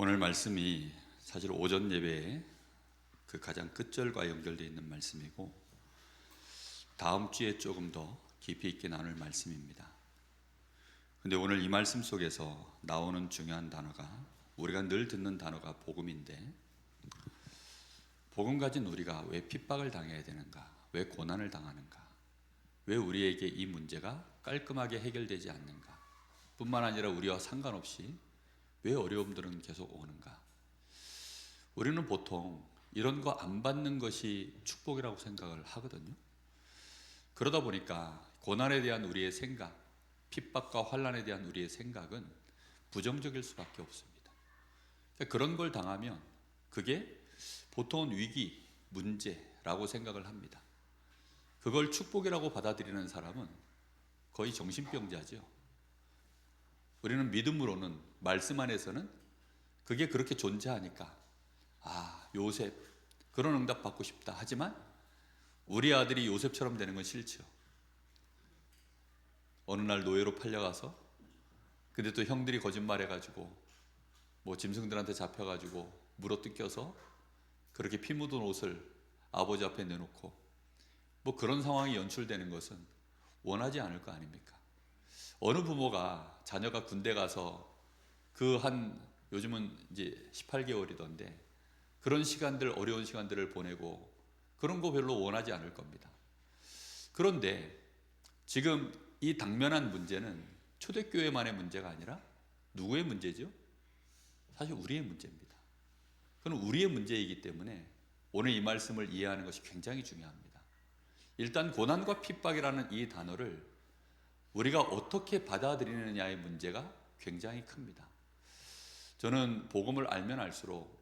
오늘 말씀이 사실 오전 예배의 그 가장 끝절과 연결되어 있는 말씀이고, 다음 주에 조금 더 깊이 있게 나눌 말씀입니다. 근데 오늘 이 말씀 속에서 나오는 중요한 단어가, 우리가 늘 듣는 단어가 복음인데, 복음 가진 우리가 왜 핍박을 당해야 되는가, 왜 고난을 당하는가, 왜 우리에게 이 문제가 깔끔하게 해결되지 않는가, 뿐만 아니라 우리와 상관없이 왜 어려움들은 계속 오는가. 우리는 보통 이런 거 안 받는 것이 축복이라고 생각을 하거든요. 그러다 보니까 고난에 대한 우리의 생각, 핍박과 환난에 대한 우리의 생각은 부정적일 수밖에 없습니다. 그러니까 그런 걸 당하면 그게 보통은 위기, 문제라고 생각을 합니다. 그걸 축복이라고 받아들이는 사람은 거의 정신병자죠. 우리는 믿음으로는, 말씀 안에서는 그게 그렇게 존재하니까 요셉 그런 응답 받고 싶다. 하지만 우리 아들이 요셉처럼 되는 건 싫죠. 어느 날 노예로 팔려가서, 근데 또 형들이 거짓말해가지고 짐승들한테 잡혀가지고 물어 뜯겨서 그렇게 피 묻은 옷을 아버지 앞에 내놓고 그런 상황이 연출되는 것은 원하지 않을 거 아닙니까? 어느 부모가 자녀가 군대 가서 요즘은 이제 18개월이던데 그런 시간들, 어려운 시간들을 보내고 그런 거 별로 원하지 않을 겁니다. 그런데 지금 이 당면한 문제는 초대교회만의 문제가 아니라 누구의 문제죠? 사실 우리의 문제입니다. 그건 우리의 문제이기 때문에 오늘 이 말씀을 이해하는 것이 굉장히 중요합니다. 일단 고난과 핍박이라는 이 단어를 우리가 어떻게 받아들이느냐의 문제가 굉장히 큽니다. 저는 복음을 알면 알수록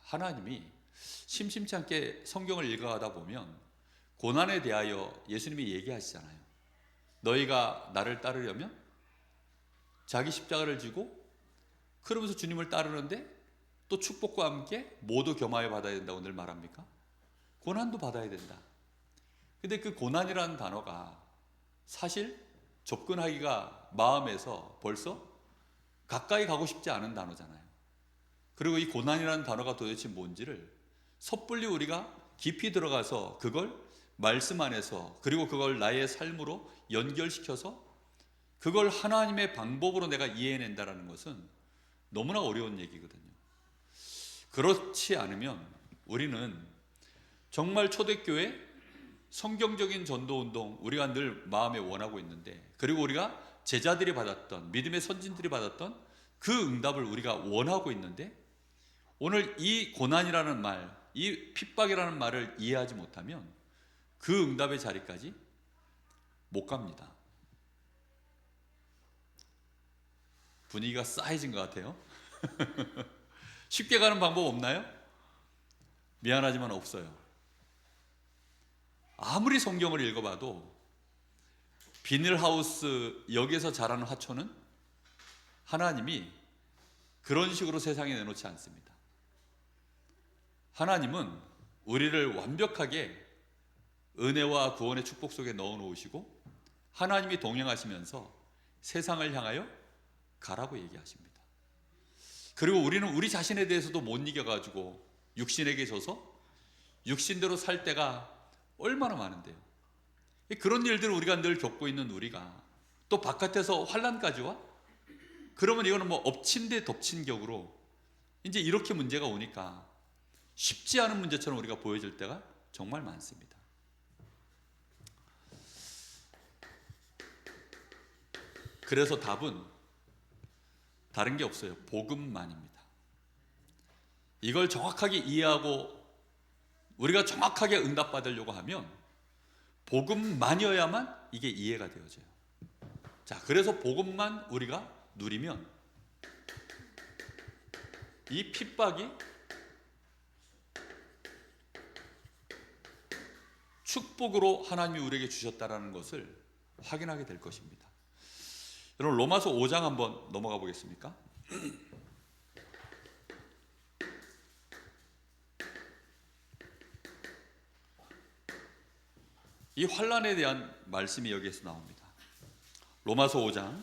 하나님이 심심치 않게 성경을 읽어가다 보면 고난에 대하여 예수님이 얘기하시잖아요. 너희가 나를 따르려면 자기 십자가를 지고, 그러면서 주님을 따르는데 또 축복과 함께 모두 겸하여 받아야 된다고 늘 말합니까? 고난도 받아야 된다. 근데 그 고난이라는 단어가 사실 접근하기가 마음에서 벌써 가까이 가고 싶지 않은 단어잖아요. 그리고 이 고난이라는 단어가 도대체 뭔지를 섣불리 우리가 깊이 들어가서 그걸 말씀 안에서, 그리고 그걸 나의 삶으로 연결시켜서 그걸 하나님의 방법으로 내가 이해해낸다는 것은 너무나 어려운 얘기거든요. 그렇지 않으면 우리는 정말 초대교회 성경적인 전도운동, 우리가 늘 마음에 원하고 있는데, 그리고 우리가 제자들이 받았던, 믿음의 선진들이 받았던 그 응답을 우리가 원하고 있는데, 오늘 이 고난이라는 말, 이 핍박이라는 말을 이해하지 못하면 그 응답의 자리까지 못 갑니다. 분위기가 싸해진 것 같아요. 쉽게 가는 방법 없나요? 미안하지만 없어요. 아무리 성경을 읽어봐도 비닐하우스 역에서 자라는 화초는 하나님이 그런 식으로 세상에 내놓지 않습니다. 하나님은 우리를 완벽하게 은혜와 구원의 축복 속에 넣어 놓으시고, 하나님이 동행하시면서 세상을 향하여 가라고 얘기하십니다. 그리고 우리는 우리 자신에 대해서도 못 이겨가지고 육신에게 져서 육신대로 살 때가 얼마나 많은데요. 그런 일들을 우리가 늘 겪고 있는 우리가 또 바깥에서 환난까지 와? 그러면 이거는 엎친 데 덮친 격으로 이제 이렇게 문제가 오니까 쉽지 않은 문제처럼 우리가 보여질 때가 정말 많습니다. 그래서 답은 다른 게 없어요. 복음만입니다. 이걸 정확하게 이해하고 우리가 정확하게 응답받으려고 하면 복음만이어야만 이게 이해가 되어져요. 자, 그래서 복음만 우리가 누리면 이 핍박이 축복으로 하나님이 우리에게 주셨다는 것을 확인하게 될 것입니다. 여러분, 로마서 5장 한번 넘어가 보겠습니까? 이 환난에 대한 말씀이 여기에서 나옵니다. 로마서 5장,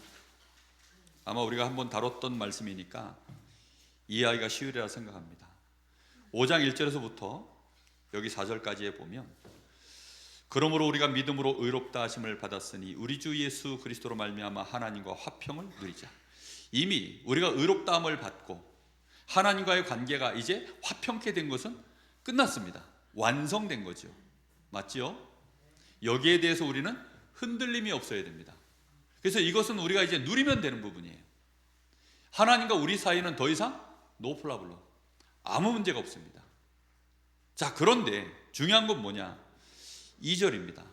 아마 우리가 한번 다뤘던 말씀이니까 이해하기가 쉬우리라 생각합니다. 5장 1절에서부터 여기 4절까지에 보면, 그러므로 우리가 믿음으로 의롭다 하심을 받았으니 우리 주 예수 그리스도로 말미암아 하나님과 화평을 누리자. 이미 우리가 의롭다함을 받고 하나님과의 관계가 이제 화평케 된 것은 끝났습니다. 완성된 거죠. 맞지요? 여기에 대해서 우리는 흔들림이 없어야 됩니다. 그래서 이것은 우리가 이제 누리면 되는 부분이에요. 하나님과 우리 사이는 더 이상 노 프라블럼, 아무 문제가 없습니다. 자, 그런데 중요한 건 뭐냐? 2절입니다.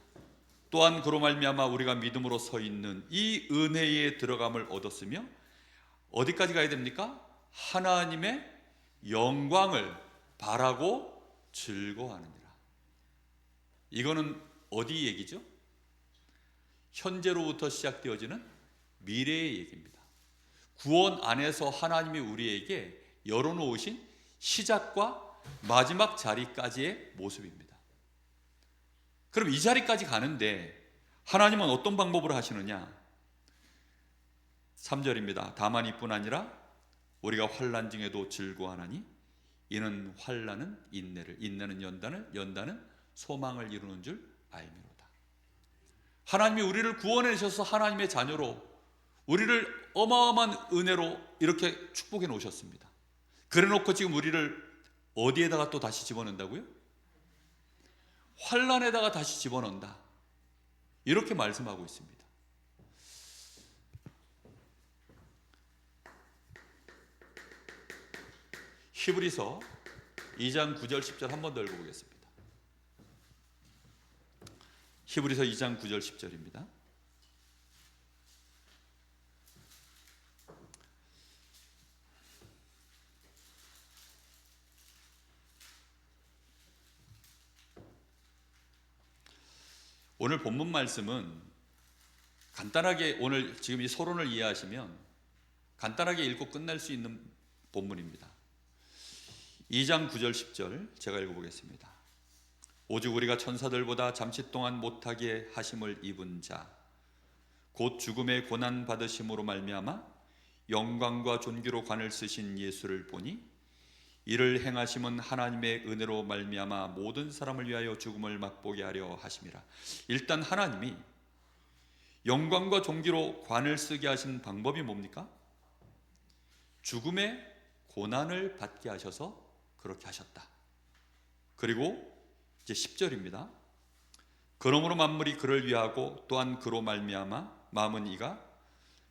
또한 그로 말미암아 우리가 믿음으로 서 있는 이 은혜에 들어감을 얻었으며 어디까지 가야 됩니까? 하나님의 영광을 바라고 즐거워하느니라. 이거는 어디 얘기죠? 현재로부터 시작되어지는 미래의 얘기입니다. 구원 안에서 하나님이 우리에게 열어놓으신 시작과 마지막 자리까지의 모습입니다. 그럼 이 자리까지 가는데 하나님은 어떤 방법으로 하시느냐? 3절입니다. 다만 이뿐 아니라 우리가 환난 중에도 즐거워하나니 이는 환난은 인내를, 인내는 연단을, 연단은 소망을 이루는 줄 알미로다. 하나님이 우리를 구원해 주셔서 하나님의 자녀로, 우리를 어마어마한 은혜로 이렇게 축복해 놓으셨습니다. 그래 놓고 지금 우리를 어디에다가 또 다시 집어넣는다고요? 환난에다가 다시 집어넣는다, 이렇게 말씀하고 있습니다. 히브리서 2장 9절 10절 한 번 더 읽어보겠습니다. 히브리서 2장 9절 10절입니다. 오늘 본문 말씀은 간단하게, 오늘 지금 이 서론을 이해하시면 간단하게 읽고 끝날 수 있는 본문입니다. 2장 9절 10절 제가 읽어보겠습니다. 오직 우리가 천사들보다 잠시 동안 못하게 하심을 입은 자 곧 죽음의 고난 받으심으로 말미암아 영광과 존귀로 관을 쓰신 예수를 보니 이를 행하심은 하나님의 은혜로 말미암아 모든 사람을 위하여 죽음을 맛보게 하려 하심이라. 일단 하나님이 영광과 존귀로 관을 쓰게 하신 방법이 뭡니까? 죽음의 고난을 받게 하셔서 그렇게 하셨다. 그리고 이제 10절입니다. 그러므로 만물이 그를 위하고 또한 그로 말미암아 마음은 이가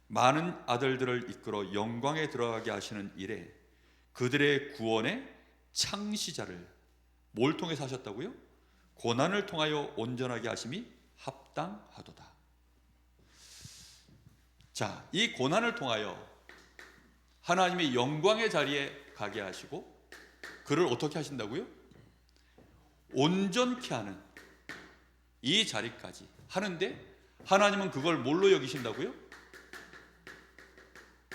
많은 아들들을 이끌어 영광에 들어가게 하시는 일에 그들의 구원의 창시자를 뭘 통해서 하셨다고요? 고난을 통하여 온전하게 하심이 합당하도다. 자, 이 고난을 통하여 하나님의 영광의 자리에 가게 하시고 그를 어떻게 하신다고요? 온전케 하는 이 자리까지 하는데 하나님은 그걸 뭘로 여기신다고요?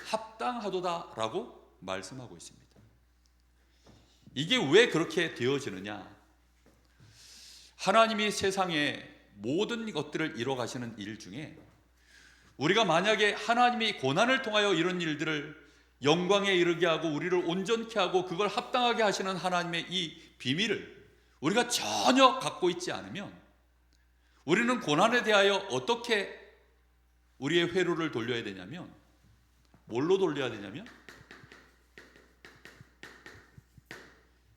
합당하도다라고 말씀하고 있습니다. 이게 왜 그렇게 되어지느냐? 하나님이 세상의 모든 것들을 이뤄 가시는 일 중에 우리가 만약에 하나님이 고난을 통하여 이런 일들을 영광에 이르게 하고 우리를 온전케 하고 그걸 합당하게 하시는 하나님의 이 비밀을 우리가 전혀 갖고 있지 않으면 우리는 고난에 대하여 어떻게 우리의 회로를 돌려야 되냐면, 뭘로 돌려야 되냐면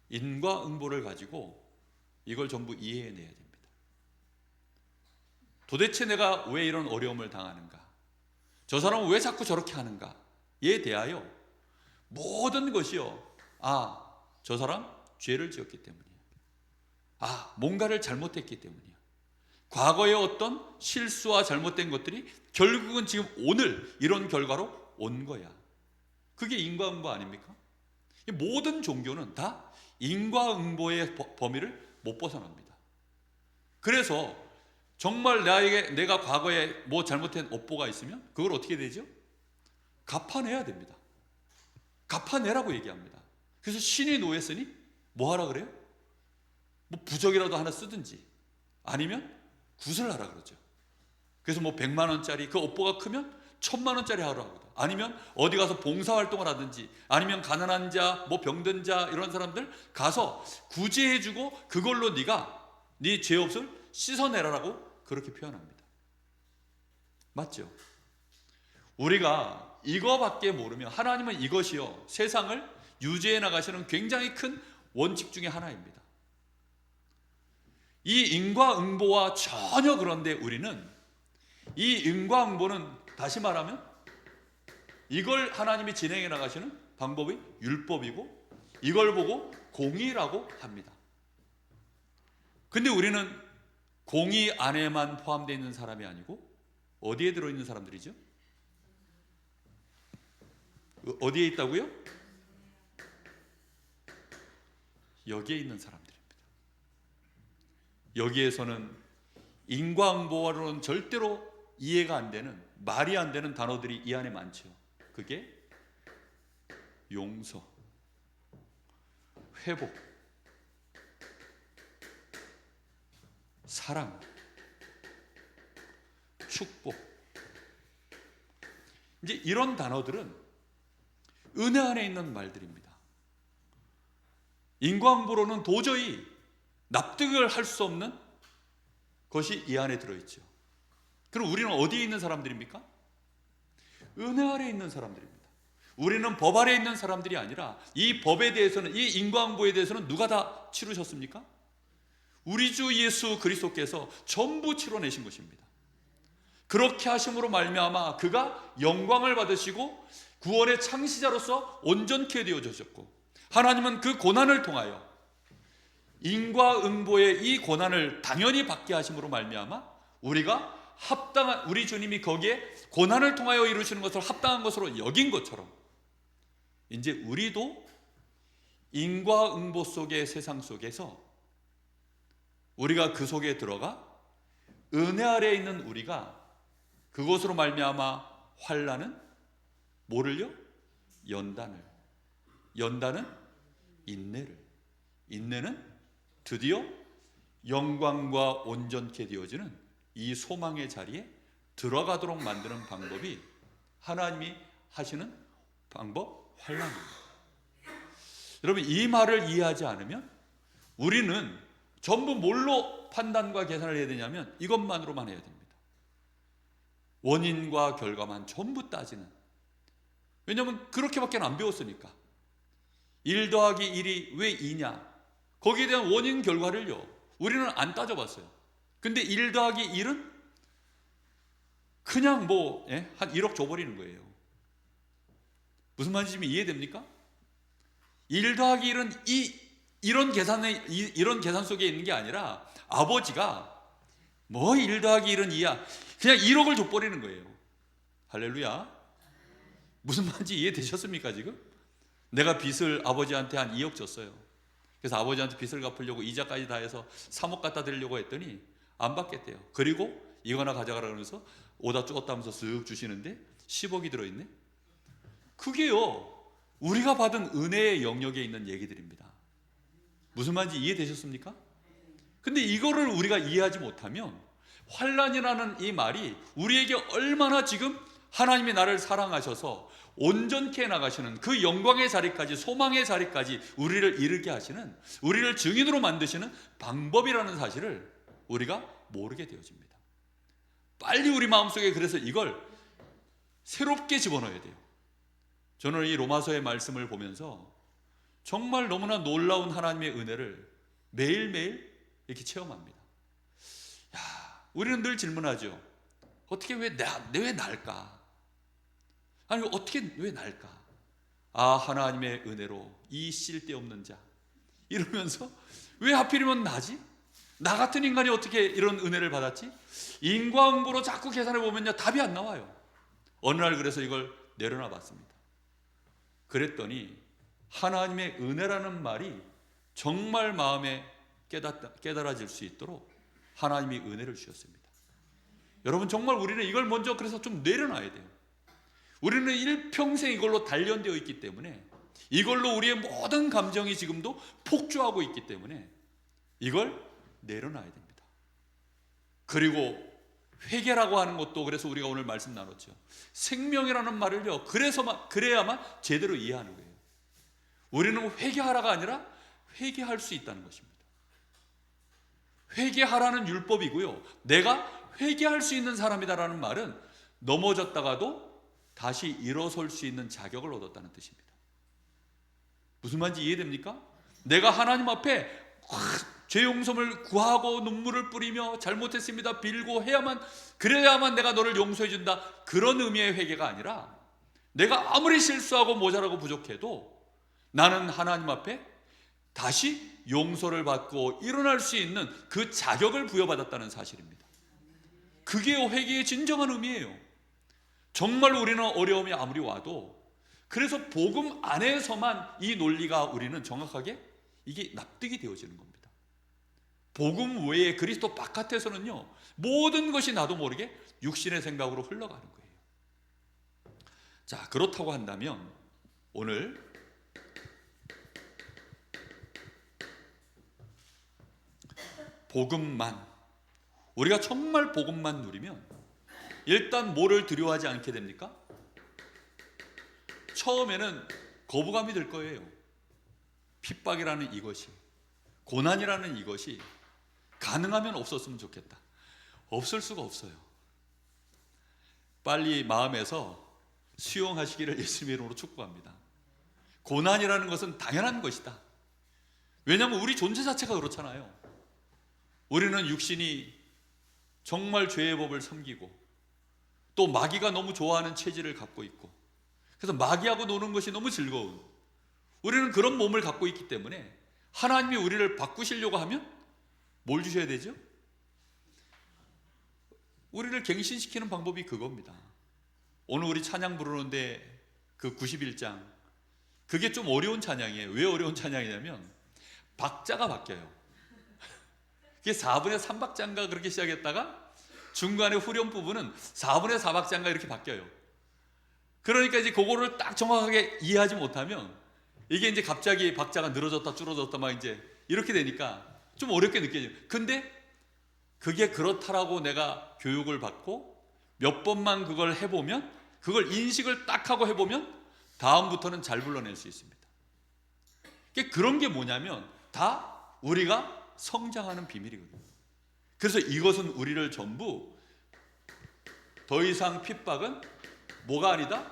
인과응보를 가지고 이걸 전부 이해해내야 됩니다. 도대체 내가 왜 이런 어려움을 당하는가? 저 사람은 왜 자꾸 저렇게 하는가에 대하여 모든 것이요, 저 사람 죄를 지었기 때문이야. 뭔가를 잘못했기 때문이야. 과거의 어떤 실수와 잘못된 것들이 결국은 지금 오늘 이런 결과로 온 거야. 그게 인과응보 아닙니까? 모든 종교는 다 인과응보의 범위를 못 벗어납니다. 그래서 정말 내가 과거에 뭐 잘못된 업보가 있으면 그걸 어떻게 되죠? 갚아내야 됩니다. 갚아내라고 얘기합니다. 그래서 신이 노했으니 뭐 하라 그래요? 뭐 부적이라도 하나 쓰든지 아니면 굿을 하라 그러죠. 그래서 뭐 100만 원짜리 그 업보가 크면 1000만 원짜리 하라 아니면 어디 가서 봉사활동을 하든지, 아니면 가난한 자, 뭐 병든 자 이런 사람들 가서 구제해주고 그걸로 네가 네 죄 없을 씻어내라라고 그렇게 표현합니다. 맞죠? 우리가 이거밖에 모르면 하나님은 이것이요 세상을 유지해 나가시는 굉장히 큰 원칙 중에 하나입니다. 이 인과응보와 전혀 그런데 우리는 이 인과응보는 다시 말하면 이걸 하나님이 진행해 나가시는 방법이 율법이고 이걸 보고 공의라고 합니다. 근데 우리는 공의 안에만 포함되어 있는 사람이 아니고 어디에 들어있는 사람들이죠? 어디에 있다고요? 여기에 있는 사람들입니다. 여기에서는 인과응보와로는 절대로 이해가 안 되는, 말이 안 되는 단어들이 이 안에 많죠. 그게 용서, 회복, 사랑, 축복. 이제 이런 단어들은 은혜 안에 있는 말들입니다. 인과응보로는 도저히 납득을 할 수 없는 것이 이 안에 들어있죠. 그럼 우리는 어디에 있는 사람들입니까? 은혜 아래에 있는 사람들입니다. 우리는 법 아래에 있는 사람들이 아니라 이 법에 대해서는, 이 인과응보에 대해서는 누가 다 치르셨습니까? 우리 주 예수 그리스도께서 전부 치러내신 것입니다. 그렇게 하심으로 말미암아 그가 영광을 받으시고 구원의 창시자로서 온전케 되어주셨고, 하나님은 그 고난을 통하여 인과응보의 이 고난을 당연히 받게 하심으로 말미암아 우리가 합당한, 우리 주님이 거기에 고난을 통하여 이루시는 것을 합당한 것으로 여긴 것처럼 이제 우리도 인과응보 속의 세상 속에서 우리가 그 속에 들어가 은혜 아래에 있는 우리가 그것으로 말미암아 환난은 뭐를요? 연단은 인내를, 인내는 드디어 영광과 온전케 되어지는 이 소망의 자리에 들어가도록 만드는 방법이 하나님이 하시는 방법, 환난입니다. 여러분, 이 말을 이해하지 않으면 우리는 전부 뭘로 판단과 계산을 해야 되냐면 이것만으로만 해야 됩니다. 원인과 결과만 전부 따지는. 왜냐하면 그렇게밖에 안 배웠으니까. 1 더하기 1이 왜 2냐, 거기에 대한 원인 결과를요 우리는 안 따져봤어요. 근데 1 더하기 1은 그냥 한 1억 줘버리는 거예요. 무슨 말인지 이해됩니까? 1 더하기 1은 이런 계산 속에 있는 게 아니라 아버지가 1 더하기 1은 2야, 그냥 1억을 줘버리는 거예요. 할렐루야. 무슨 말인지 이해되셨습니까? 지금 내가 빚을 아버지한테 한 2억 줬어요. 그래서 아버지한테 빚을 갚으려고 이자까지 다 해서 3억 갖다 드리려고 했더니 안 받겠대요. 그리고 이거나 가져가라 그러면서 오다 쪼었다 하면서 쓱 주시는데 10억이 들어있네. 그게요 우리가 받은 은혜의 영역에 있는 얘기들입니다. 무슨 말인지 이해되셨습니까? 근데 이거를 우리가 이해하지 못하면 환난이라는 이 말이 우리에게 얼마나 지금 하나님이 나를 사랑하셔서 온전케 나가시는 그 영광의 자리까지, 소망의 자리까지 우리를 이르게 하시는, 우리를 증인으로 만드시는 방법이라는 사실을 우리가 모르게 되어집니다. 빨리 우리 마음속에 그래서 이걸 새롭게 집어넣어야 돼요. 저는 이 로마서의 말씀을 보면서 정말 너무나 놀라운 하나님의 은혜를 매일매일 이렇게 체험합니다. 우리는 늘 질문하죠. 어떻게 왜 날까? 아니 어떻게 왜 날까? 하나님의 은혜로 이 쓸데없는 자 이러면서 왜 하필이면 나지? 나 같은 인간이 어떻게 이런 은혜를 받았지? 인과응보로 자꾸 계산해 보면요 답이 안 나와요. 어느 날 그래서 이걸 내려놔 봤습니다. 그랬더니 하나님의 은혜라는 말이 정말 마음에 깨달아질 수 있도록 하나님이 은혜를 주셨습니다. 여러분, 정말 우리는 이걸 먼저 그래서 좀 내려놔야 돼요. 우리는 일평생 이걸로 단련되어 있기 때문에, 이걸로 우리의 모든 감정이 지금도 폭주하고 있기 때문에 이걸 내려놔야 됩니다. 그리고 회개라고 하는 것도 그래서 우리가 오늘 말씀 나눴죠. 생명이라는 말을요, 그래야만 제대로 이해하는 거예요. 우리는 회개하라가 아니라 회개할 수 있다는 것입니다. 회개하라는 율법이고요, 내가 회개할 수 있는 사람이다라는 말은 넘어졌다가도 다시 일어설 수 있는 자격을 얻었다는 뜻입니다. 무슨 말인지 이해됩니까? 내가 하나님 앞에 죄 용서를 구하고 눈물을 뿌리며 잘못했습니다 빌고 그래야만 내가 너를 용서해 준다, 그런 의미의 회개가 아니라 내가 아무리 실수하고 모자라고 부족해도 나는 하나님 앞에 다시 용서를 받고 일어날 수 있는 그 자격을 부여받았다는 사실입니다. 그게 회개의 진정한 의미예요. 정말 우리는 어려움이 아무리 와도, 그래서 복음 안에서만 이 논리가 우리는 정확하게 이게 납득이 되어지는 겁니다. 복음 외에 그리스도 바깥에서는요, 모든 것이 나도 모르게 육신의 생각으로 흘러가는 거예요. 자, 그렇다고 한다면 오늘 복음만, 우리가 정말 복음만 누리면 일단 뭐를 두려워하지 않게 됩니까? 처음에는 거부감이 들 거예요. 핍박이라는 이것이, 고난이라는 이것이 가능하면 없었으면 좋겠다. 없을 수가 없어요. 빨리 마음에서 수용하시기를 예수님의 이름으로 축복합니다. 고난이라는 것은 당연한 것이다. 왜냐하면 우리 존재 자체가 그렇잖아요. 우리는 육신이 정말 죄의 법을 섬기고 또 마귀가 너무 좋아하는 체질을 갖고 있고, 그래서 마귀하고 노는 것이 너무 즐거운, 우리는 그런 몸을 갖고 있기 때문에 하나님이 우리를 바꾸시려고 하면 뭘 주셔야 되죠? 우리를 갱신시키는 방법이 그겁니다. 오늘 우리 찬양 부르는데 그 91장, 그게 좀 어려운 찬양이에요. 왜 어려운 찬양이냐면 박자가 바뀌어요. 그게 4분의 3박자인가 그렇게 시작했다가 중간에 후렴 부분은 4분의 4박자인가 이렇게 바뀌어요. 그러니까 이제 그거를 딱 정확하게 이해하지 못하면 이게 이제 갑자기 박자가 늘어졌다 줄어졌다 막 이제 이렇게 되니까 좀 어렵게 느껴져요. 근데 그게 그렇다라고 내가 교육을 받고 몇 번만 그걸 해보면, 그걸 인식을 딱 하고 해보면 다음부터는 잘 불러낼 수 있습니다. 그런 게 뭐냐면 다 우리가 성장하는 비밀이거든요. 그래서 이것은 우리를 전부 더 이상 핍박은 뭐가 아니다?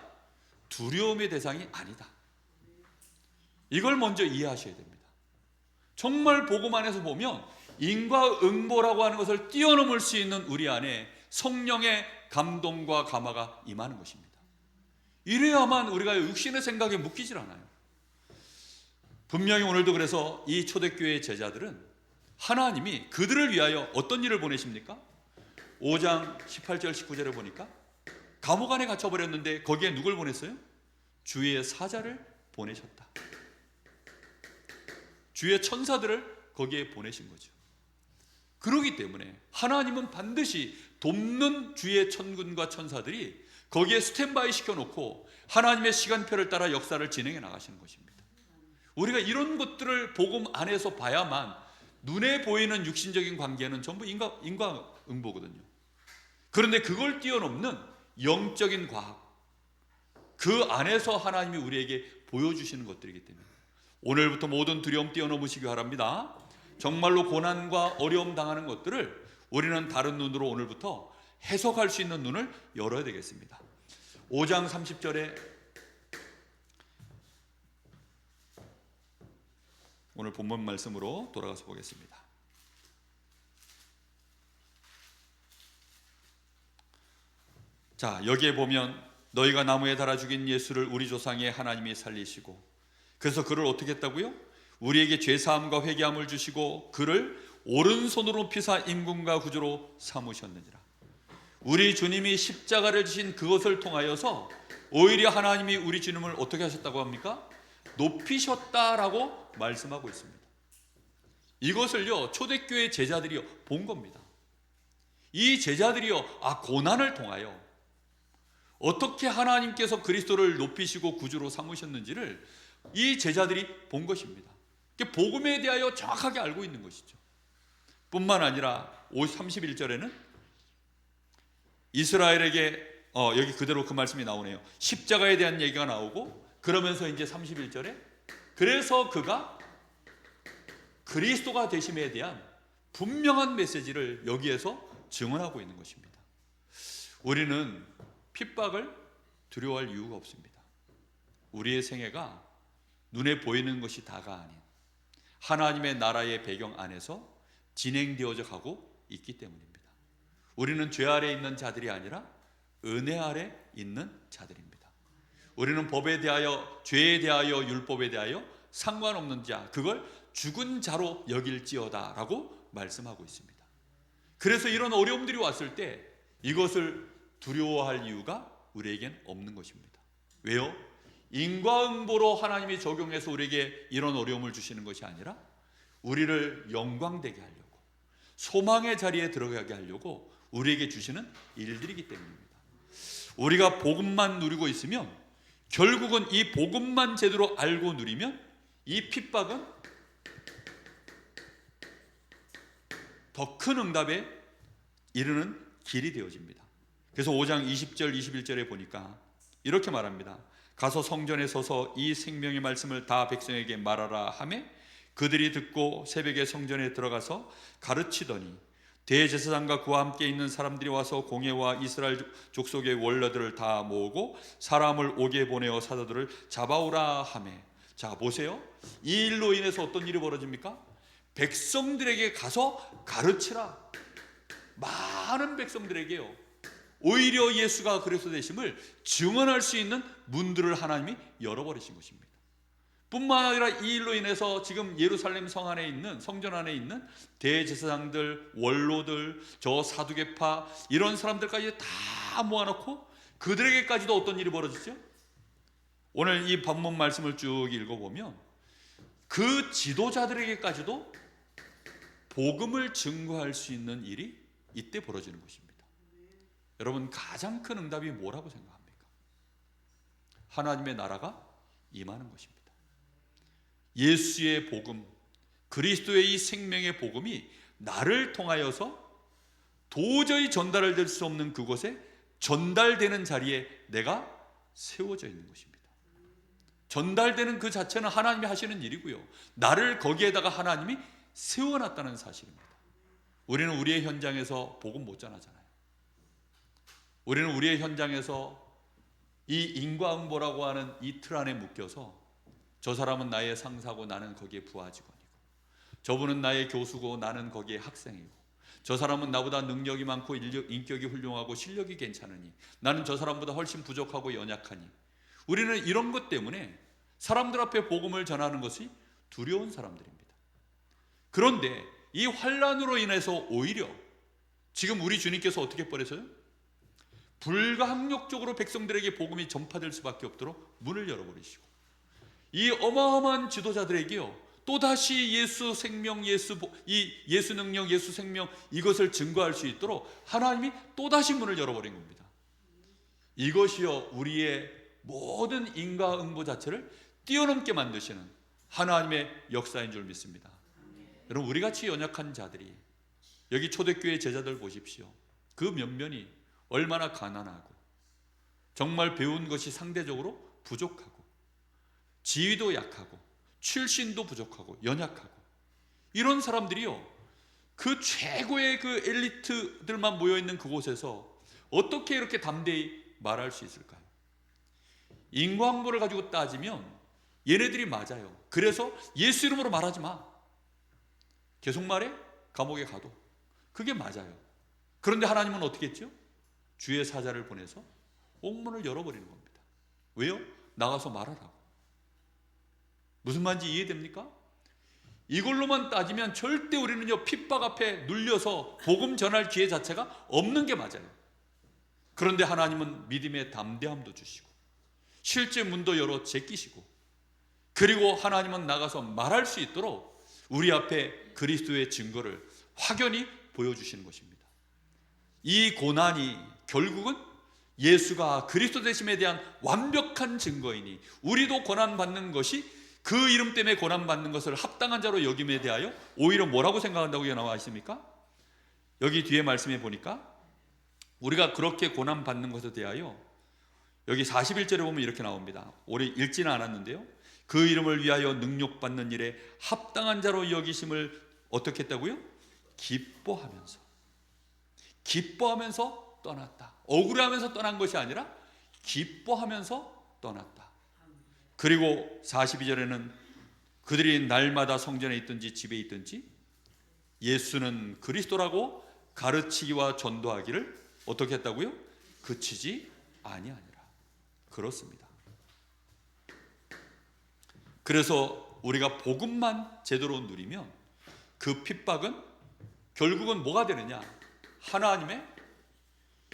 두려움의 대상이 아니다. 이걸 먼저 이해하셔야 됩니다. 정말 복음 안에서 보면 인과응보라고 하는 것을 뛰어넘을 수 있는 우리 안에 성령의 감동과 감화가 임하는 것입니다. 이래야만 우리가 육신의 생각에 묶이질 않아요. 분명히 오늘도 그래서 이 초대교회의 제자들은 하나님이 그들을 위하여 어떤 일을 보내십니까? 5장 18절 19절에 보니까 감옥 안에 갇혀버렸는데 거기에 누굴 보냈어요? 주의 사자를 보내셨다. 주의 천사들을 거기에 보내신 거죠. 그렇기 때문에 하나님은 반드시 돕는 주의 천군과 천사들이 거기에 스탠바이 시켜놓고 하나님의 시간표를 따라 역사를 진행해 나가시는 것입니다. 우리가 이런 것들을 복음 안에서 봐야만, 눈에 보이는 육신적인 관계는 전부 인과응보거든요. 그런데 그걸 뛰어넘는 영적인 과학, 그 안에서 하나님이 우리에게 보여주시는 것들이기 때문에 오늘부터 모든 두려움 뛰어넘으시기 바랍니다. 정말로 고난과 어려움 당하는 것들을 우리는 다른 눈으로 오늘부터 해석할 수 있는 눈을 열어야 되겠습니다. 5장 30절에 오늘 본문 말씀으로 돌아가서 보겠습니다. 자, 여기에 보면 너희가 나무에 달아 죽인 예수를 우리 조상의 하나님이 살리시고, 그래서 그를 어떻게 했다고요? 우리에게 죄사함과 회개함을 주시고 그를 오른손으로 높이사 임금과 구주로 삼으셨느니라. 우리 주님이 십자가를 지신 그것을 통하여서 오히려 하나님이 우리 주님을 어떻게 하셨다고 합니까? 높이셨다라고 말씀하고 있습니다. 이것을요 초대교회 제자들이요 본 겁니다. 이 제자들이요 고난을 통하여 어떻게 하나님께서 그리스도를 높이시고 구주로 삼으셨는지를 이 제자들이 본 것입니다. 복음에 대하여 정확하게 알고 있는 것이죠. 뿐만 아니라 31절에는 이스라엘에게 여기 그대로 그 말씀이 나오네요. 십자가에 대한 얘기가 나오고, 그러면서 이제 31절에 그래서 그가 그리스도가 되심에 대한 분명한 메시지를 여기에서 증언하고 있는 것입니다. 우리는 핍박을 두려워할 이유가 없습니다. 우리의 생애가 눈에 보이는 것이 다가 아닌 하나님의 나라의 배경 안에서 진행되어져 가고 있기 때문입니다. 우리는 죄 아래 있는 자들이 아니라 은혜 아래 있는 자들입니다. 우리는 법에 대하여, 죄에 대하여, 율법에 대하여 상관없는 자, 그걸 죽은 자로 여길지어다 라고 말씀하고 있습니다. 그래서 이런 어려움들이 왔을 때 이것을 두려워할 이유가 우리에겐 없는 것입니다. 왜요? 인과응보로 하나님이 적용해서 우리에게 이런 어려움을 주시는 것이 아니라 우리를 영광되게 하려고, 소망의 자리에 들어가게 하려고 우리에게 주시는 일들이기 때문입니다. 우리가 복음만 누리고 있으면, 결국은 이 복음만 제대로 알고 누리면 이 핍박은 더 큰 응답에 이르는 길이 되어집니다. 그래서 5장 20절 21절에 보니까 이렇게 말합니다. 가서 성전에 서서 이 생명의 말씀을 다 백성에게 말하라 하매 그들이 듣고 새벽에 성전에 들어가서 가르치더니 대제사장과 그와 함께 있는 사람들이 와서 공회와 이스라엘 족속의 원로들을 다 모으고 사람을 오게 보내어 사도들을 잡아오라 하매. 자, 보세요. 이 일로 인해서 어떤 일이 벌어집니까? 백성들에게 가서 가르치라. 많은 백성들에게요, 오히려 예수가 그리스도 되심을 증언할 수 있는 문들을 하나님이 열어버리신 것입니다. 뿐만 아니라 이 일로 인해서 지금 예루살렘 성 안에 있는, 성전 안에 있는 대제사장들, 원로들, 저 사두개파 이런 사람들까지 다 모아놓고 그들에게까지도 어떤 일이 벌어지죠? 오늘 이 본문 말씀을 쭉 읽어보면 그 지도자들에게까지도 복음을 증거할 수 있는 일이 이때 벌어지는 것입니다. 여러분, 가장 큰 응답이 뭐라고 생각합니까? 하나님의 나라가 임하는 것입니다. 예수의 복음, 그리스도의 이 생명의 복음이 나를 통하여서 도저히 전달될 수 없는 그곳에 전달되는 자리에 내가 세워져 있는 것입니다. 전달되는 그 자체는 하나님이 하시는 일이고요, 나를 거기에다가 하나님이 세워놨다는 사실입니다. 우리는 우리의 현장에서 복음 못 전하잖아요. 우리는 우리의 현장에서 이 인과응보라고 하는 이 틀 안에 묶여서 저 사람은 나의 상사고 나는 거기에 부하 직원이고, 저분은 나의 교수고 나는 거기에 학생이고, 저 사람은 나보다 능력이 많고 인격이 훌륭하고 실력이 괜찮으니 나는 저 사람보다 훨씬 부족하고 연약하니, 우리는 이런 것 때문에 사람들 앞에 복음을 전하는 것이 두려운 사람들입니다. 그런데 이 환난으로 인해서 오히려 지금 우리 주님께서 어떻게 버려서요? 불가항력적으로 백성들에게 복음이 전파될 수밖에 없도록 문을 열어버리시고, 이 어마어마한 지도자들에게요, 또다시 예수 생명, 예수 능력, 예수 생명 이것을 증거할 수 있도록 하나님이 또다시 문을 열어버린 겁니다. 이것이요, 우리의 모든 인과응보 자체를 뛰어넘게 만드시는 하나님의 역사인 줄 믿습니다. 여러분, 우리같이 연약한 자들이, 여기 초대교회 제자들 보십시오. 그 면면이 얼마나 가난하고 정말 배운 것이 상대적으로 부족하고 지위도 약하고 출신도 부족하고 연약하고, 이런 사람들이요, 그 최고의 그 엘리트들만 모여있는 그곳에서 어떻게 이렇게 담대히 말할 수 있을까요? 인과응보를 가지고 따지면 얘네들이 맞아요. 그래서 예수 이름으로 말하지 마, 계속 말해, 감옥에 가도. 그게 맞아요. 그런데 하나님은 어떻게 했죠? 주의 사자를 보내서 옥문을 열어버리는 겁니다. 왜요? 나가서 말하라고. 무슨 말인지 이해됩니까? 이걸로만 따지면 절대 우리는요, 핍박 앞에 눌려서 복음 전할 기회 자체가 없는 게 맞아요. 그런데 하나님은 믿음의 담대함도 주시고 실제 문도 열어 제끼시고, 그리고 하나님은 나가서 말할 수 있도록 우리 앞에 그리스도의 증거를 확연히 보여주시는 것입니다. 이 고난이 결국은 예수가 그리스도 되심에 대한 완벽한 증거이니, 우리도 고난받는 것이 그 이름 때문에 고난받는 것을 합당한 자로 여김에 대하여 오히려 뭐라고 생각한다고 나와 있습니까? 여기 뒤에 말씀해 보니까 우리가 그렇게 고난 받는 것에 대하여 여기 41절에 보면 이렇게 나옵니다. 오래 읽지는 않았는데요, 그 이름을 위하여 능욕받는 일에 합당한 자로 여기심을 어떻게 했다고요? 기뻐하면서 떠났다. 억울해하면서 떠난 것이 아니라 기뻐하면서 떠났다. 그리고 42절에는 그들이 날마다 성전에 있든지 집에 있든지 예수는 그리스도라고 가르치기와 전도하기를 어떻게 했다고요? 그치지 아니하니라. 그렇습니다. 그래서 우리가 복음만 제대로 누리면 그 핍박은 결국은 뭐가 되느냐? 하나님의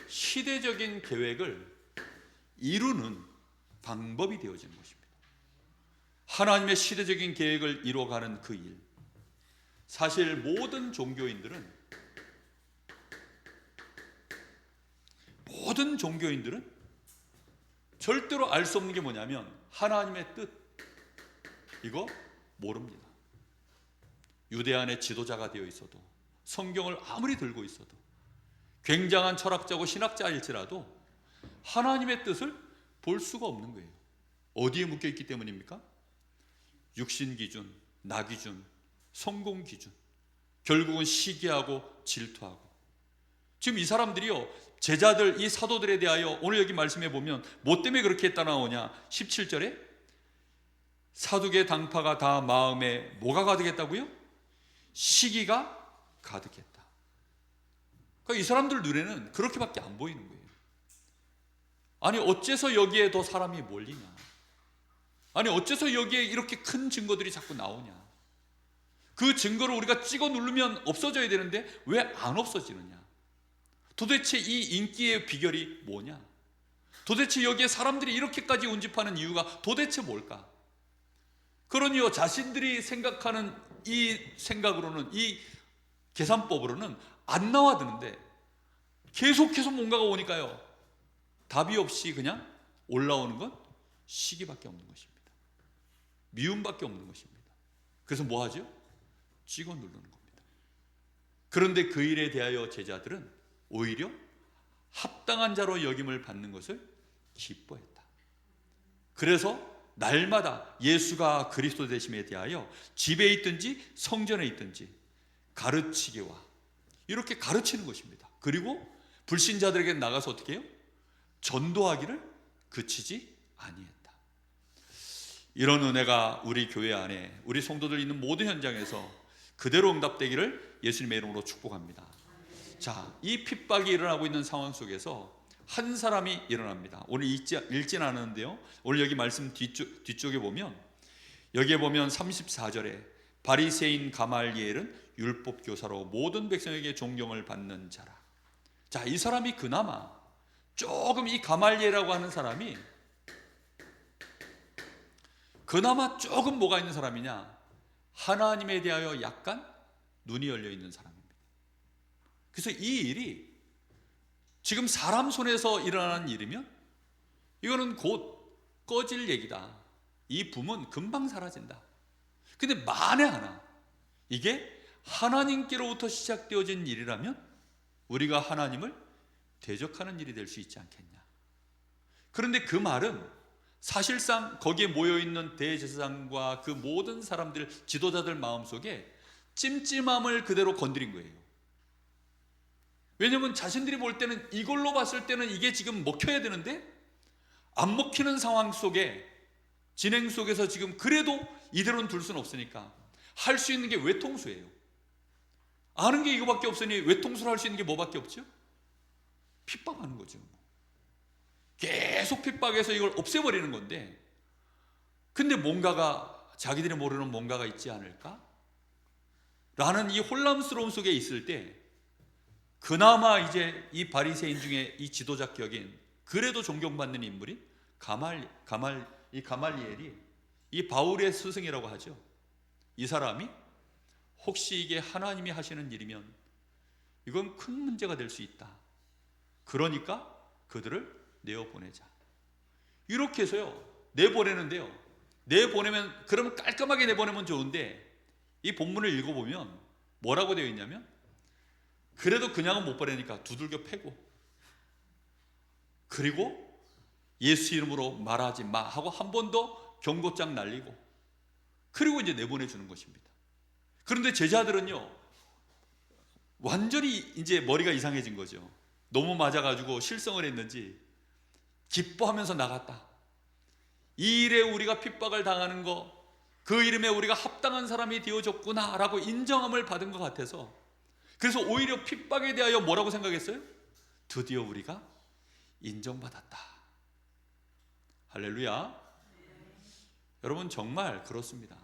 시대적인 계획을 이루는 방법이 되어지는 것입니다. 하나님의 시대적인 계획을 이루어가는 그 일, 사실 모든 종교인들은 절대로 알 수 없는 게 뭐냐면 하나님의 뜻, 이거 모릅니다. 유대안의 지도자가 되어 있어도, 성경을 아무리 들고 있어도, 굉장한 철학자고 신학자일지라도 하나님의 뜻을 볼 수가 없는 거예요. 어디에 묶여 있기 때문입니까? 육신 기준, 나 기준, 성공 기준, 결국은 시기하고 질투하고. 지금 이 사람들이요, 제자들, 이 사도들에 대하여 오늘 여기 말씀해 보면 뭐 때문에 그렇게 했다 나오냐? 17절에 사두개 당파가 다 마음에 뭐가 가득했다고요? 시기가 가득했다. 그러니까 이 사람들 눈에는 그렇게밖에 안 보이는 거예요. 아니 어째서 여기에 더 사람이 몰리냐? 아니 어째서 여기에 이렇게 큰 증거들이 자꾸 나오냐? 그 증거를 우리가 찍어 누르면 없어져야 되는데 왜 안 없어지느냐? 도대체 이 인기의 비결이 뭐냐? 도대체 여기에 사람들이 이렇게까지 운집하는 이유가 도대체 뭘까? 그러니요, 자신들이 생각하는 이 생각으로는, 이 계산법으로는 안 나와드는데 계속해서 뭔가가 오니까요, 답이 없이 그냥 올라오는 건 시기밖에 없는 것입니다. 미움밖에 없는 것입니다. 그래서 뭐 하죠? 찍어 누르는 겁니다. 그런데 그 일에 대하여 제자들은 오히려 합당한 자로 여김을 받는 것을 기뻐했다. 그래서 날마다 예수가 그리스도 되심에 대하여 집에 있든지 성전에 있든지 가르치기와 이렇게 가르치는 것입니다. 그리고 불신자들에게 나가서 어떻게 해요? 전도하기를 그치지 아니했다. 이런 은혜가 우리 교회 안에, 우리 성도들 있는 모든 현장에서 그대로 응답되기를 예수님의 이름으로 축복합니다. 자, 이 핍박이 일어나고 있는 상황 속에서 한 사람이 일어납니다. 오늘 읽지는 않았는데요, 오늘 여기 말씀 뒤쪽에 보면, 여기에 보면 34절에 바리새인 가말리엘은 율법 교사로 모든 백성에게 존경을 받는 자라. 자, 이 사람이 그나마 조금, 이 가말리엘이라고 하는 사람이 그나마 조금 뭐가 있는 사람이냐? 하나님에 대하여 약간 눈이 열려 있는 사람입니다. 그래서 이 일이 지금 사람 손에서 일어나는 일이면 이거는 곧 꺼질 얘기다. 이 붐은 금방 사라진다. 근데 만에 하나 이게 하나님께로부터 시작되어진 일이라면 우리가 하나님을 대적하는 일이 될 수 있지 않겠냐. 그런데 그 말은 사실상 거기에 모여있는 대제사장과 그 모든 사람들, 지도자들 마음속에 찜찜함을 그대로 건드린 거예요. 왜냐하면 자신들이 볼 때는, 이걸로 봤을 때는 이게 지금 먹혀야 되는데 안 먹히는 상황 속에, 진행 속에서 지금 그래도 이대로는 둘 수는 없으니까 할 수 있는 게 외통수예요. 아는 게 이거밖에 없으니 외통수로 할 수 있는 게 뭐밖에 없죠? 핍박하는 거죠. 계속 핍박해서 이걸 없애버리는 건데, 근데 뭔가가, 자기들이 모르는 뭔가가 있지 않을까? 라는 이 혼란스러움 속에 있을 때 그나마 이제 이 바리새인 중에 이 지도자 격인, 그래도 존경받는 인물이 가말리엘이, 이 바울의 스승이라고 하죠. 이 사람이 혹시 이게 하나님이 하시는 일이면 이건 큰 문제가 될 수 있다. 그러니까 그들을 내어보내자. 이렇게 해서요, 내보내는데요, 내보내면, 그러면 깔끔하게 내보내면 좋은데 이 본문을 읽어보면 뭐라고 되어 있냐면, 그래도 그냥은 못 보내니까 두들겨 패고 그리고 예수 이름으로 말하지 마 하고 한 번 더 경고장 날리고, 그리고 이제 내보내주는 것입니다. 그런데 제자들은요, 완전히 이제 머리가 이상해진 거죠. 너무 맞아가지고 실성을 했는지 기뻐하면서 나갔다. 이 일에 우리가 핍박을 당하는 거, 그 이름에 우리가 합당한 사람이 되어졌구나 라고 인정함을 받은 것 같아서, 그래서 오히려 핍박에 대하여 뭐라고 생각했어요? 드디어 우리가 인정받았다. 할렐루야. 여러분, 정말 그렇습니다.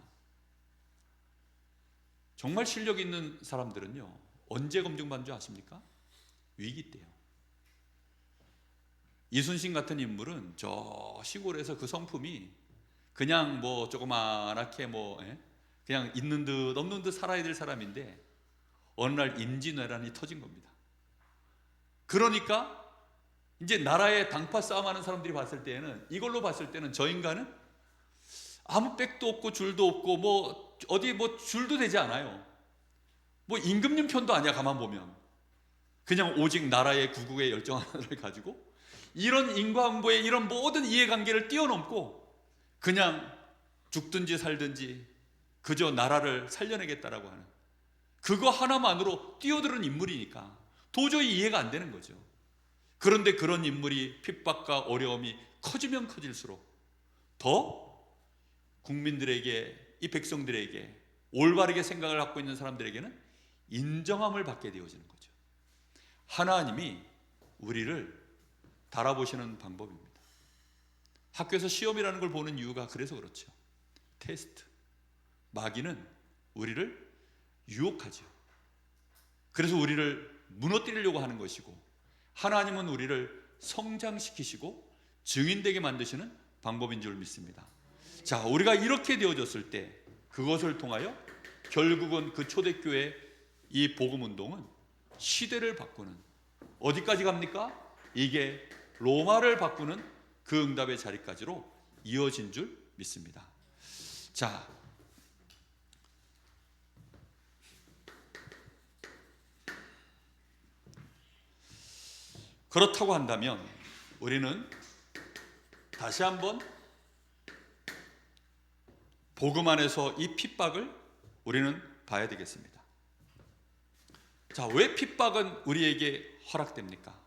정말 실력 있는 사람들은요, 언제 검증받는 줄 아십니까? 위기 때요. 이순신 같은 인물은 저 시골에서 그 성품이 그냥 뭐 조그만하게 그냥 있는 듯 없는 듯 살아야 될 사람인데, 어느 날 임진왜란이 터진 겁니다. 그러니까 이제 나라의 당파 싸움하는 사람들이 봤을 때에는, 이걸로 봤을 때는 저 인간은 아무 백도 없고 줄도 없고 뭐 어디 뭐 줄도 되지 않아요. 뭐 임금님 편도 아니야. 가만 보면 그냥 오직 나라의 구국의 열정 하나를 가지고 이런 인과응보의 이런 모든 이해관계를 뛰어넘고 그냥 죽든지 살든지 그저 나라를 살려내겠다라고 하는 그거 하나만으로 뛰어드는 인물이니까 도저히 이해가 안 되는 거죠. 그런데 그런 인물이 핍박과 어려움이 커지면 커질수록 더 국민들에게, 이 백성들에게, 올바르게 생각을 갖고 있는 사람들에게는 인정함을 받게 되어지는 거죠. 하나님이 우리를 달아보시는 방법입니다. 학교에서 시험이라는 걸 보는 이유가 그래서 그렇죠. 테스트. 마귀는 우리를 유혹하죠. 그래서 우리를 무너뜨리려고 하는 것이고, 하나님은 우리를 성장시키시고 증인되게 만드시는 방법인 줄 믿습니다. 자, 우리가 이렇게 되어졌을 때 그것을 통하여 결국은 그 초대교회 이 복음운동은 시대를 바꾸는, 어디까지 갑니까? 이게 로마를 바꾸는 그 응답의 자리까지로 이어진 줄 믿습니다. 자, 그렇다고 한다면 우리는 다시 한번 복음 안에서 이 핍박을 우리는 봐야 되겠습니다. 자, 왜 핍박은 우리에게 허락됩니까?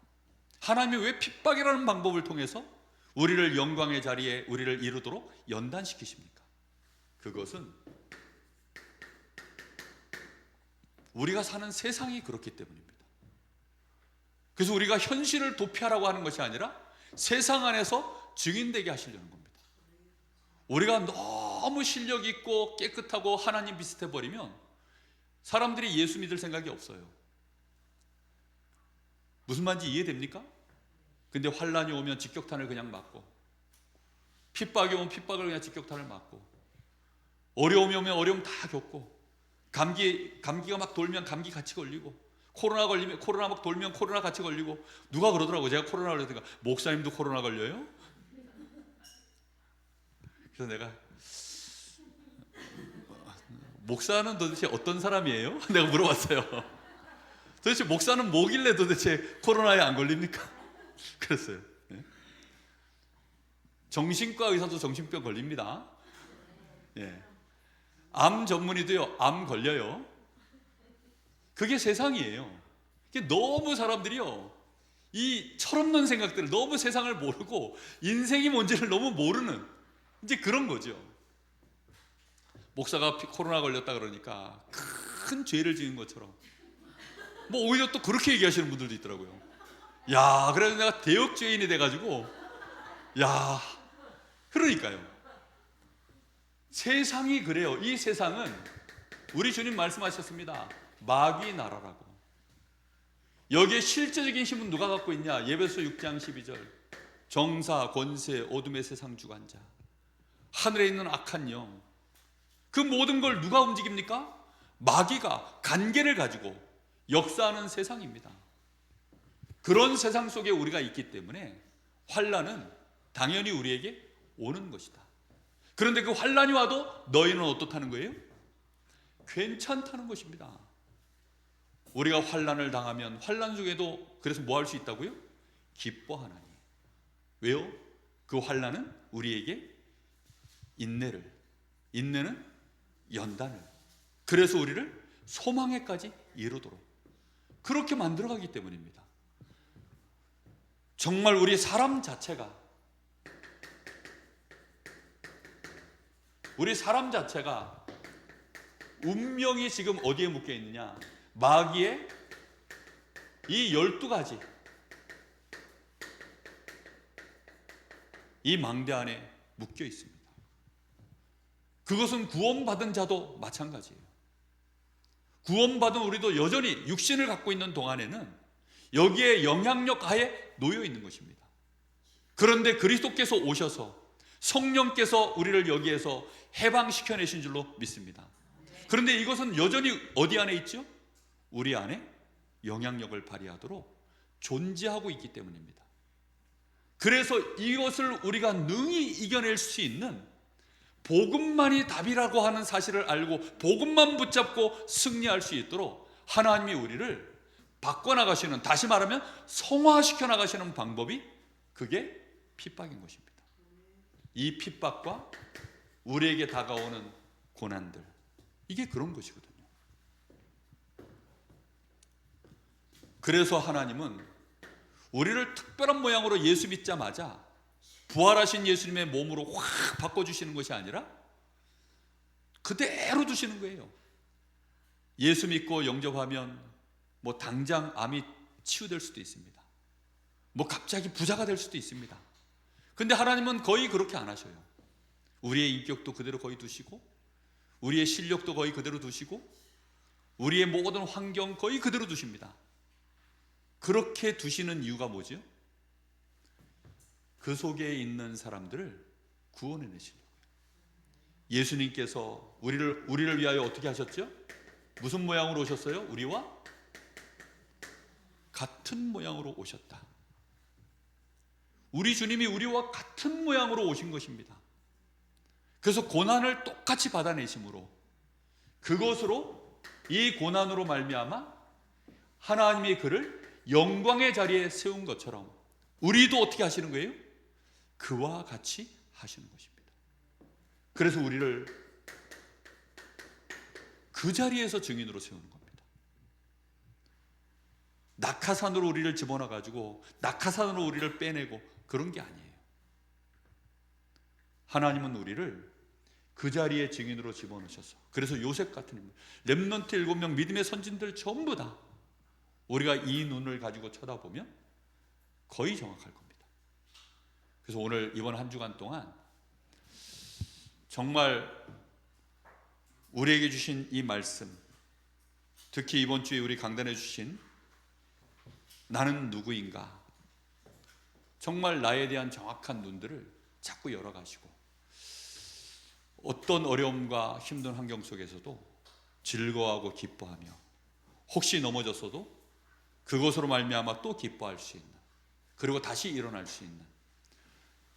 하나님이 왜 핍박이라는 방법을 통해서 우리를 영광의 자리에 우리를 이루도록 연단시키십니까? 그것은 우리가 사는 세상이 그렇기 때문입니다. 그래서 우리가 현실을 도피하라고 하는 것이 아니라 세상 안에서 증인되게 하시려는 겁니다. 우리가 너무 실력 있고 깨끗하고 하나님 비슷해 버리면 사람들이 예수 믿을 생각이 없어요. 무슨 말인지 이해됩니까? 근데 환란이 오면 직격탄을 그냥 맞고, 핍박이 오면 핍박을 그냥 직격탄을 맞고, 어려움이 오면 어려움 다 겪고, 감기가 막 돌면 감기 같이 걸리고, 코로나 걸리면 코로나 막 돌면 코로나 같이 걸리고. 누가 그러더라고요. 제가 코로나 걸리니까 목사님도 코로나 걸려요? 그래서 내가 목사는 도대체 어떤 사람이에요? 내가 물어봤어요. 도대체 목사는 뭐길래 도대체 코로나에 안 걸립니까? 그랬어요. 네. 정신과 의사도 정신병 걸립니다. 예. 암 전문의도요, 암 걸려요. 그게 세상이에요. 너무 사람들이요, 이 철없는 생각들을, 너무 세상을 모르고 인생이 뭔지를 너무 모르는 이제 그런 거죠. 목사가 코로나 걸렸다 그러니까 큰 죄를 지은 것처럼 뭐 오히려 또 그렇게 얘기하시는 분들도 있더라고요. 야, 그래서 내가 대역죄인이 돼가지고, 야, 그러니까요. 세상이 그래요. 이 세상은 우리 주님 말씀하셨습니다. 마귀 나라라고. 여기에 실제적인 힘은 누가 갖고 있냐? 예배소 6장 12절. 정사, 권세, 어둠의 세상 주관자, 하늘에 있는 악한 영, 그 모든 걸 누가 움직입니까? 마귀가 간계를 가지고 역사하는 세상입니다. 그런 세상 속에 우리가 있기 때문에 환란은 당연히 우리에게 오는 것이다. 그런데 그 환란이 와도 너희는 어떻다는 거예요? 괜찮다는 것입니다. 우리가 환란을 당하면 환란 중에도 그래서 뭐 할 수 있다고요? 기뻐하나니. 왜요? 그 환난은 우리에게 인내를, 인내는 연단을, 그래서 우리를 소망에까지 이르도록 그렇게 만들어가기 때문입니다. 정말 우리 사람 자체가 운명이 지금 어디에 묶여 있느냐? 마귀의 이 12가지 이 망대 안에 묶여 있습니다. 그것은 구원받은 자도 마찬가지예요. 구원받은 우리도 여전히 육신을 갖고 있는 동안에는 여기에 영향력 하에 놓여 있는 것입니다. 그런데 그리스도께서 오셔서 성령께서 우리를 여기에서 해방시켜내신 줄로 믿습니다. 그런데 이것은 여전히 어디 안에 있죠? 우리 안에 영향력을 발휘하도록 존재하고 있기 때문입니다. 그래서 이것을 우리가 능히 이겨낼 수 있는 복음만이 답이라고 하는 사실을 알고 복음만 붙잡고 승리할 수 있도록 하나님이 우리를 바꿔나가시는, 다시 말하면 성화시켜 나가시는 방법이 그게 핍박인 것입니다. 이 핍박과 우리에게 다가오는 고난들, 이게 그런 것이거든요. 그래서 하나님은 우리를 특별한 모양으로 예수 믿자마자 부활하신 예수님의 몸으로 확 바꿔주시는 것이 아니라 그대로 두시는 거예요. 예수 믿고 영접하면 뭐 당장 암이 치유될 수도 있습니다. 뭐 갑자기 부자가 될 수도 있습니다. 근데 하나님은 거의 그렇게 안 하셔요. 우리의 인격도 그대로 거의 두시고, 우리의 실력도 거의 그대로 두시고, 우리의 모든 환경 거의 그대로 두십니다. 그렇게 두시는 이유가 뭐죠? 그 속에 있는 사람들을 구원해내시려고요. 예수님께서 우리를 위하여 어떻게 하셨죠? 무슨 모양으로 오셨어요? 우리와 같은 모양으로 오셨다. 우리 주님이 우리와 같은 모양으로 오신 것입니다. 그래서 고난을 똑같이 받아내심으로, 그것으로 이 고난으로 말미암아 하나님이 그를 영광의 자리에 세운 것처럼 우리도 어떻게 하시는 거예요? 그와 같이 하시는 것입니다. 그래서 우리를 그 자리에서 증인으로 세우는 겁니다. 낙하산으로 우리를 집어넣어 가지고 낙하산으로 우리를 빼내고 그런 게 아니에요. 하나님은 우리를 그 자리에 증인으로 집어넣으셔서, 그래서 요셉 같은 인물, 렘넌트 7명 믿음의 선진들 전부 다 우리가 이 눈을 가지고 쳐다보면 거의 정확할 겁니다. 그래서 오늘 이번 한 주간 동안 정말 우리에게 주신 이 말씀, 특히 이번 주에 우리 강단해 주신 나는 누구인가, 정말 나에 대한 정확한 눈들을 자꾸 열어가시고 어떤 어려움과 힘든 환경 속에서도 즐거워하고 기뻐하며, 혹시 넘어졌어도 그것으로 말미암아 또 기뻐할 수 있는, 그리고 다시 일어날 수 있는,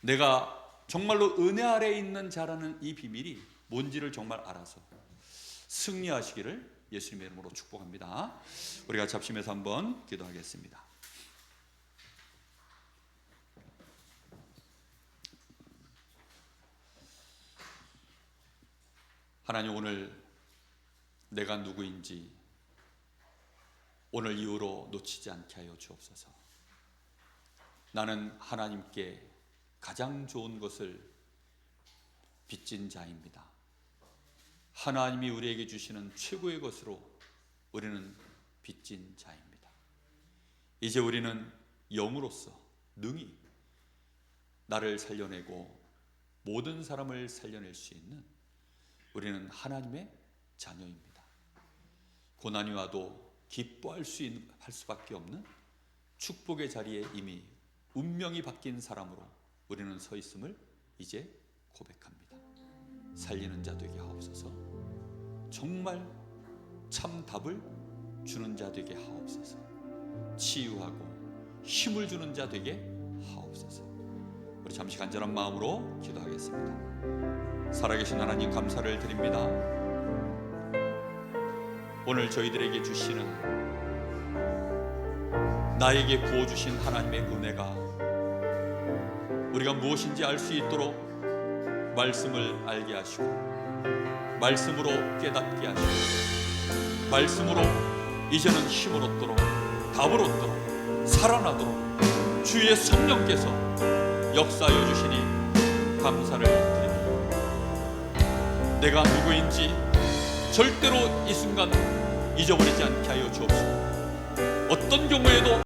내가 정말로 은혜 아래에 있는 자라는 이 비밀이 뭔지를 정말 알아서 승리하시기를 예수님의 이름으로 축복합니다. 우리가 잡심해서 한번 기도하겠습니다. 하나님, 오늘 내가 누구인지 오늘 이후로 놓치지 않게 하여 주옵소서. 나는 하나님께 가장 좋은 것을 빚진 자입니다. 하나님이 우리에게 주시는 최고의 것으로 우리는 빚진 자입니다. 이제 우리는 영으로서 능히 나를 살려내고 모든 사람을 살려낼 수 있는 우리는 하나님의 자녀입니다. 고난이 와도 기뻐할 수밖에 없는 축복의 자리에 이미 운명이 바뀐 사람으로 우리는 서 있음을 이제 고백합니다. 살리는 자 되게 하옵소서. 정말 참 답을 주는 자 되게 하옵소서. 치유하고 힘을 주는 자 되게 하옵소서. 우리 잠시 간절한 마음으로 기도하겠습니다. 살아계신 하나님, 감사를 드립니다. 오늘 저희들에게 주시는, 나에게 부어주신 하나님의 은혜가 우리가 무엇인지 알 수 있도록 말씀을 알게 하시고 말씀으로 깨닫게 하시고 말씀으로 이제는 힘을 얻도록 답을 얻도록 살아나도록 주의 성령께서 역사하여 주시니 감사를 드립니다. 내가 누구인지 절대로 이 순간 잊어버리지 않게 하여 주옵소서. 어떤 경우에도